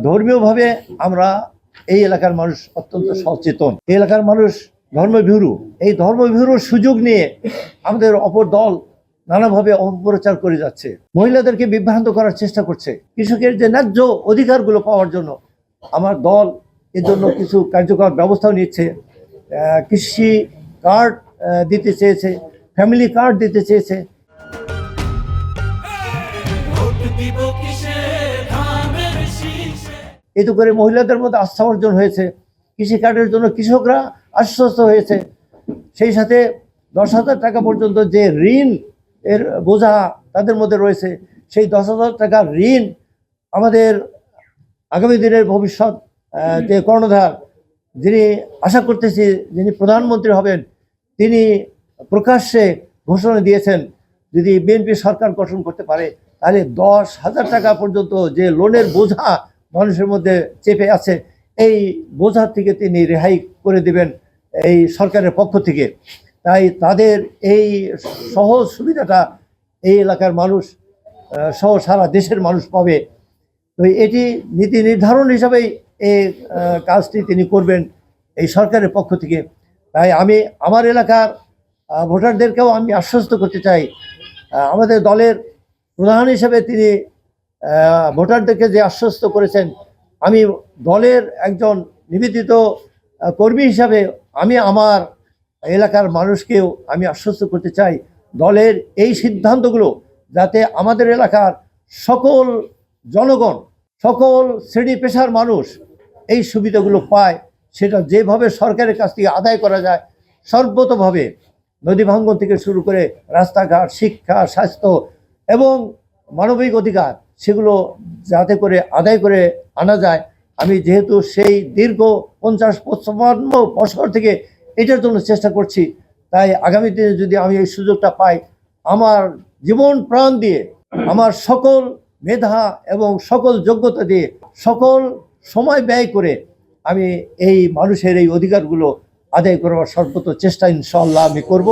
ধর্মীয়ভাবে আমরা এই এলাকার মানুষ অত্যন্ত সচেতন। এই এলাকার মানুষ ধর্মভীরু। এই ধর্মভীরুর সুযোগ নিয়ে আমাদের অপর দল নানাভাবে অপপ্রচার করে যাচ্ছে, মহিলাদেরকে বিভ্রান্ত করার চেষ্টা করছে। কৃষকের যে ন্যায্য অধিকারগুলো পাওয়ার জন্য আমার দল এর জন্য কিছু কার্যকর ব্যবস্থাও নিচ্ছে। কৃষি কার্ড দিতে চেয়েছে, ফ্যামিলি কার্ড দিতে চেয়েছে। এতে করে মহিলাদের মধ্যে আস্থা অর্জন হয়েছে। কৃষি কার্ডের জন্য কৃষকরা আশ্বস্ত হয়েছে। সেই সাথে 10,000 টাকা পর্যন্ত যে ঋণ এর বোঝা তাদের মধ্যে রয়েছে, সেই 10,000 টাকার ঋণ আমাদের আগামী দিনের ভবিষ্যৎ যে কর্ণধার, যিনি আশা করতেছি যিনি প্রধানমন্ত্রী হবেন, তিনি প্রকাশ্যে ঘোষণা দিয়েছেন যদি বিএনপি সরকার গঠন করতে পারে তাহলে 10,000 টাকা পর্যন্ত যে লোনের বোঝা মানুষের মধ্যে চেপে আছে, এই বোঝা থেকে তিনি রেহাই করে দেবেন এই সরকারের পক্ষ থেকে। তাই তাদের এই সহজ সুবিধাটা এই এলাকার মানুষ সহ সারা দেশের মানুষ পাবে। তো এটি নীতি নির্ধারণ হিসাবেই এই কাজটি তিনি করবেন এই সরকারের পক্ষ থেকে। তাই আমি আমার এলাকার ভোটারদেরকেও আমি আশ্বস্ত করতে চাই, আমাদের দলের প্রধান হিসেবে তিনি ভোটারদেরকে যে আশ্বস্ত করেছেন, আমি দলের একজন নিবেদিত কর্মী হিসাবে আমি আমার এলাকার মানুষকেও আমি আশ্বস্ত করতে চাই, দলের এই সিদ্ধান্তগুলো যাতে আমাদের এলাকার সকল জনগণ, সকল শ্রেণী পেশার মানুষ এই সুবিধাগুলো পায়, সেটা যেভাবে সরকারের কাছ থেকে আদায় করা যায় সর্বতোভাবে, নদী ভাঙ্গন থেকে শুরু করে রাস্তাঘাট, শিক্ষা, স্বাস্থ্য এবং মানবিক অধিকার, সেগুলো যাতে করে আদায় করে আনা যায়। আমি যেহেতু সেই দীর্ঘ 50-55 বছর থেকে এটার জন্য চেষ্টা করছি, তাই আগামী দিনে যদি আমি এই সুযোগটা পাই, আমার জীবন প্রাণ দিয়ে, আমার সকল মেধা এবং সকল যোগ্যতা দিয়ে, সকল সময় ব্যয় করে আমি এই মানুষের এই অধিকারগুলো আদায় করবার সর্বোচ্চ চেষ্টা ইনশাআল্লাহ আমি করব।